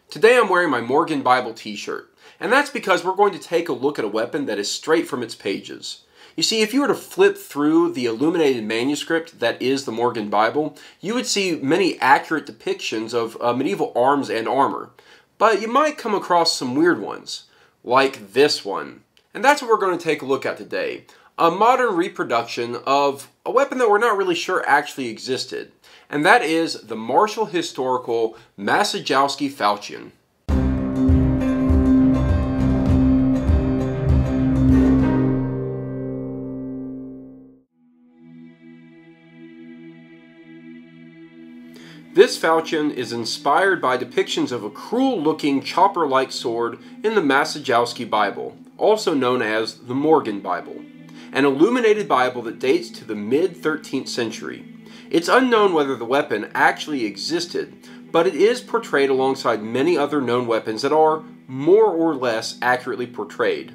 Today I'm wearing my Morgan Bible t-shirt, and that's because we're going to take a look at a weapon that is straight from its pages. You see, if you were to flip through the illuminated manuscript that is the Morgan Bible, you would see many accurate depictions of medieval arms and armor. But you might come across some weird ones, like this one. And that's what we're going to take a look at today. A modern reproduction of a weapon that we're not really sure actually existed. And that is the Marshal Historical Maciejowski Falchion. This falchion is inspired by depictions of a cruel-looking chopper-like sword in the Maciejowski Bible, also known as the Morgan Bible, an illuminated Bible that dates to the mid-13th century. It's unknown whether the weapon actually existed, but it is portrayed alongside many other known weapons that are more or less accurately portrayed.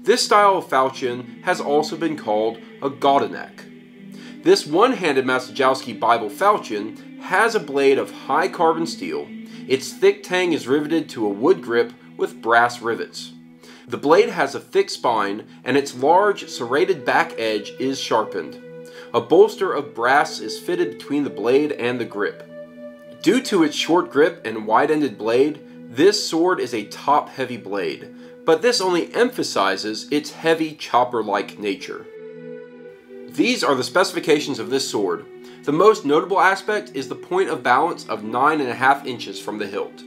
This style of falchion has also been called a gaudenac. This one-handed Maciejowski Bible falchion has a blade of high carbon steel. Its thick tang is riveted to a wood grip with brass rivets. The blade has a thick spine, and its large serrated back edge is sharpened. A bolster of brass is fitted between the blade and the grip. Due to its short grip and wide-ended blade, this sword is a top-heavy blade, but this only emphasizes its heavy chopper-like nature. These are the specifications of this sword. The most notable aspect is the point of balance of 9.5 inches from the hilt.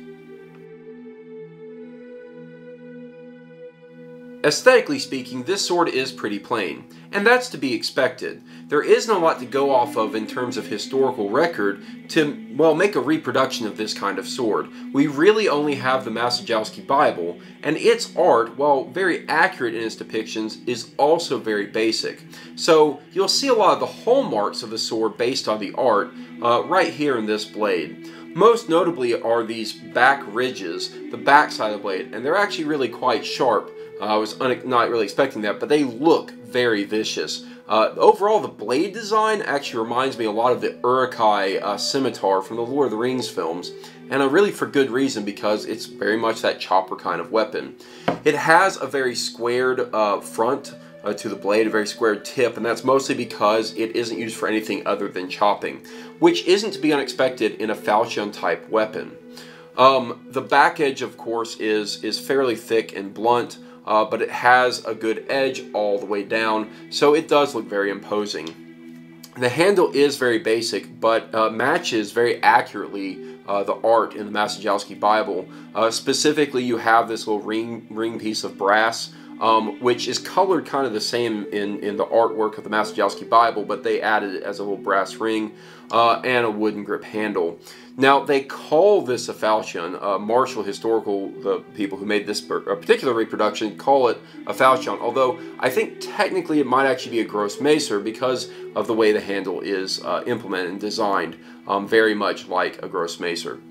Aesthetically speaking, this sword is pretty plain, and that's to be expected. There isn't a lot to go off of in terms of historical record to, well, make a reproduction of this kind of sword. We really only have the Maciejowski Bible, and its art, while very accurate in its depictions, is also very basic. So you'll see a lot of the hallmarks of the sword based on the art right here in this blade. Most notably are these back ridges, the back side of the blade, and they're actually really quite sharp. I was not really expecting that, but they look very vicious. Overall, the blade design actually reminds me a lot of the Uruk-hai scimitar from the Lord of the Rings films, and really for good reason, because it's very much that chopper kind of weapon. It has a very squared front to the blade, a very squared tip, and that's mostly because it isn't used for anything other than chopping, which isn't to be unexpected in a falchion-type weapon. The back edge, of course, is fairly thick and blunt, but it has a good edge all the way down, so it does look very imposing. The handle is very basic, but matches very accurately the art in the Maciejowski Bible. Specifically, you have this little ring piece of brass, which is colored kind of the same in the artwork of the Maciejowski Bible, but they added it as a little brass ring and a wooden grip handle. Now, they call this a falchion. Marshal Historical, the people who made this particular reproduction, call it a falchion, although I think technically it might actually be a gross macer because of the way the handle is implemented and designed, very much like a gross macer.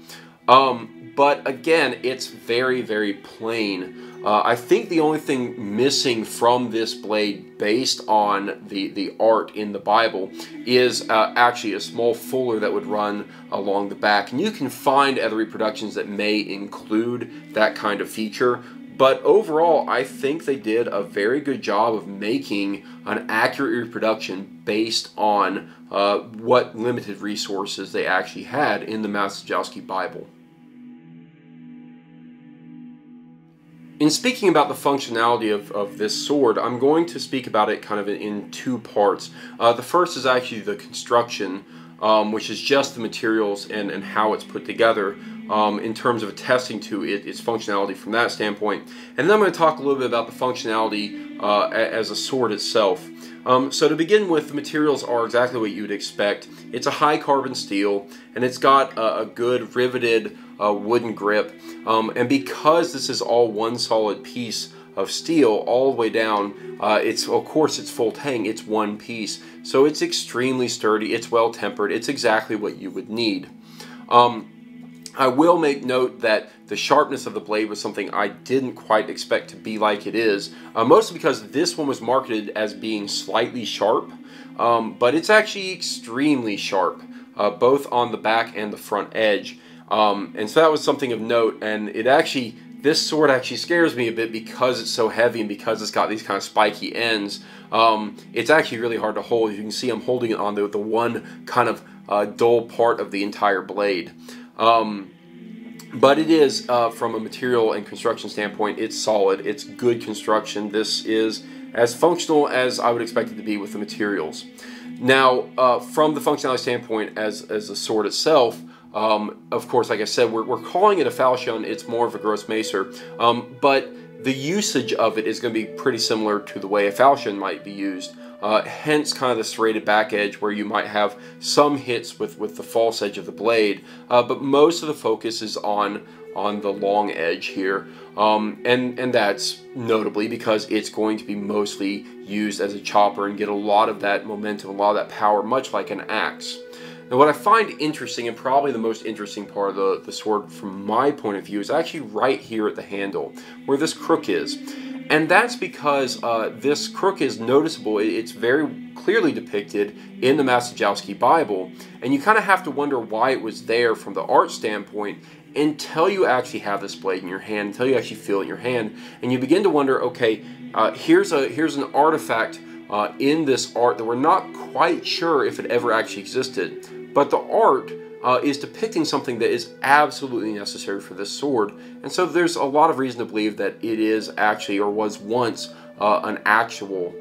But again, it's very, very plain. I think the only thing missing from this blade based on the art in the Bible is actually a small fuller that would run along the back. And you can find other reproductions that may include that kind of feature. But overall, I think they did a very good job of making an accurate reproduction based on what limited resources they actually had in the Maciejowski Bible. In speaking about the functionality of this sword, I'm going to speak about it kind of in two parts. The first is actually the construction, which is just the materials and how it's put together in terms of attesting to its functionality from that standpoint. And then I'm going to talk a little bit about the functionality as a sword itself. So to begin with, the materials are exactly what you'd expect. It's a high carbon steel, and it's got a good riveted wooden grip. And because this is all one solid piece of steel all the way down, of course it's full tang, it's one piece. So it's extremely sturdy, it's well tempered, it's exactly what you would need. I will make note that the sharpness of the blade was something I didn't quite expect to be like it is, mostly because this one was marketed as being slightly sharp, but it's actually extremely sharp, both on the back and the front edge. And so that was something of note, and this sword actually scares me a bit because it's so heavy and because it's got these kind of spiky ends. It's actually really hard to hold. You can see I'm holding it on the one kind of dull part of the entire blade. But it is, from a material and construction standpoint, it's solid. It's good construction. This is as functional as I would expect it to be with the materials. Now, from the functionality standpoint as a sword itself, of course, like I said, we're calling it a falchion. It's more of a gross macer, but the usage of it is going to be pretty similar to the way a falchion might be used. Hence kind of the serrated back edge where you might have some hits with the false edge of the blade, but most of the focus is on the long edge here, and that's notably because it's going to be mostly used as a chopper and get a lot of that momentum, a lot of that power, much like an axe. Now, what I find interesting, and probably the most interesting part of the sword from my point of view, is actually right here at the handle, where this crook is. And that's because this crook is noticeable. It's very clearly depicted in the Maciejowski Bible, and you kind of have to wonder why it was there from the art standpoint until you actually have this blade in your hand, until you actually feel it in your hand, and you begin to wonder, okay, here's an artifact in this art that we're not quite sure if it ever actually existed. But the art is depicting something that is absolutely necessary for this sword, and so there's a lot of reason to believe that it is actually, or was once, an actual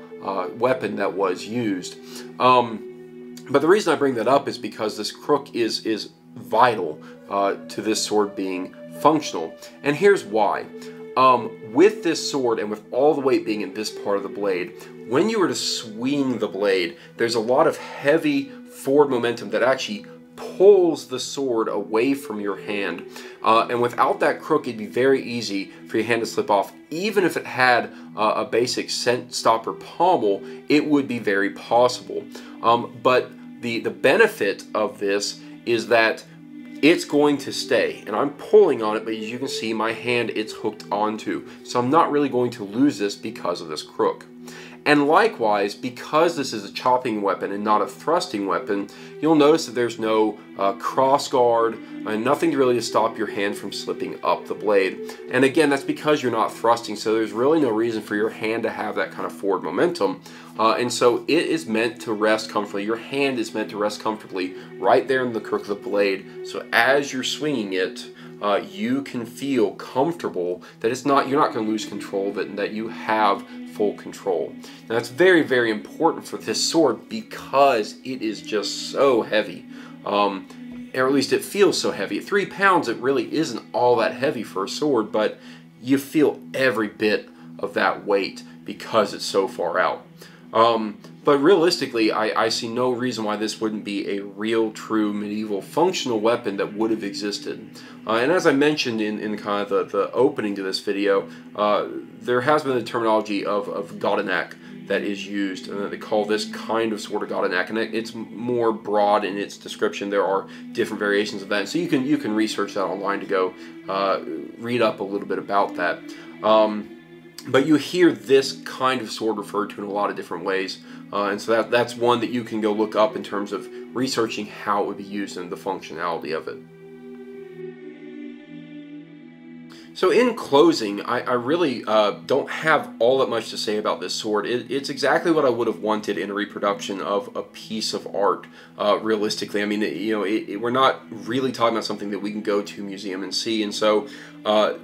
weapon that was used. But the reason I bring that up is because this crook is vital to this sword being functional, and here's why. With this sword, and with all the weight being in this part of the blade, when you were to swing the blade, there's a lot of heavy forward momentum that actually pulls the sword away from your hand, and without that crook, it'd be very easy for your hand to slip off. Even if it had a basic scent stopper pommel, it would be very possible. But the benefit of this is that it's going to stay, and I'm pulling on it, but as you can see, my hand it's hooked onto, so I'm not really going to lose this because of this crook. And likewise, because this is a chopping weapon and not a thrusting weapon, you'll notice that there's no cross guard, and nothing really to stop your hand from slipping up the blade. And again, that's because you're not thrusting, so there's really no reason for your hand to have that kind of forward momentum. And so it is meant to rest comfortably. Your hand is meant to rest comfortably right there in the crook of the blade. So as you're swinging it, you can feel comfortable that you're not going to lose control of it, that you have full control. Now that's very, very important for this sword because it is just so heavy. Or at least it feels so heavy. At 3 pounds, it really isn't all that heavy for a sword, but you feel every bit of that weight because it's so far out. But realistically, I see no reason why this wouldn't be a real, true, medieval, functional weapon that would have existed. And as I mentioned in kind of the opening to this video, there has been the terminology of Godinac that is used. They call this kind of sword a Godinac, and it's more broad in its description. There are different variations of that, so you can research that online to go read up a little bit about that. But you hear this kind of sword referred to in a lot of different ways, and so that's one that you can go look up in terms of researching how it would be used and the functionality of it. So in closing, I really don't have all that much to say about this sword. It's exactly what I would have wanted in a reproduction of a piece of art, realistically. I mean, we're not really talking about something that we can go to a museum and see, and so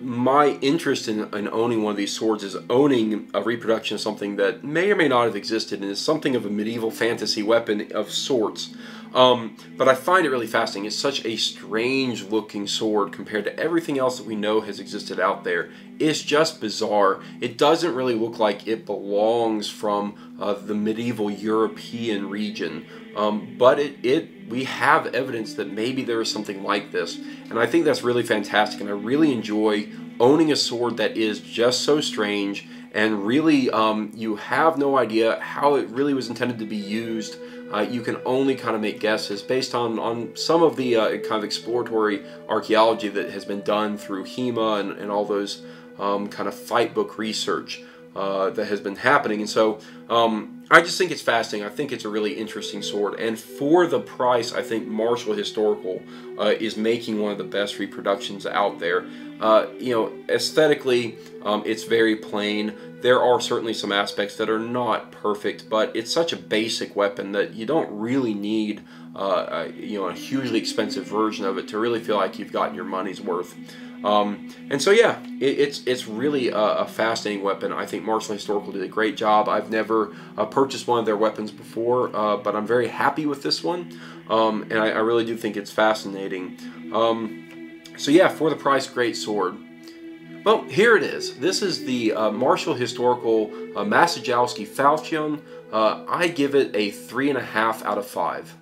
my interest in owning one of these swords is owning a reproduction of something that may or may not have existed and is something of a medieval fantasy weapon of sorts. But I find it really fascinating. It's such a strange looking sword compared to everything else that we know has existed out there. It's just bizarre. It doesn't really look like it belongs from the medieval European region. But we have evidence that maybe there is something like this. And I think that's really fantastic. And I really enjoy owning a sword that is just so strange. And really, you have no idea how it really was intended to be used. You can only kind of make guesses based on some of the kind of exploratory archaeology that has been done through HEMA and all those kind of fight book research. that has been happening. And so I just think it's fascinating. I think it's a really interesting sword, and for the price, I think Marshal Historical is making one of the best reproductions out there. You know, aesthetically, it's very plain. There are certainly some aspects that are not perfect, but it's such a basic weapon that you don't really need you know, a hugely expensive version of it to really feel like you've gotten your money's worth. And so yeah, it's really a fascinating weapon. I think Marshal Historical did a great job. I've never purchased one of their weapons before, but I'm very happy with this one, and I really do think it's fascinating. So yeah, for the price, great sword. Well, here it is. This is the Marshal Historical Maciejowski Falchion. I give it a 3.5 out of 5.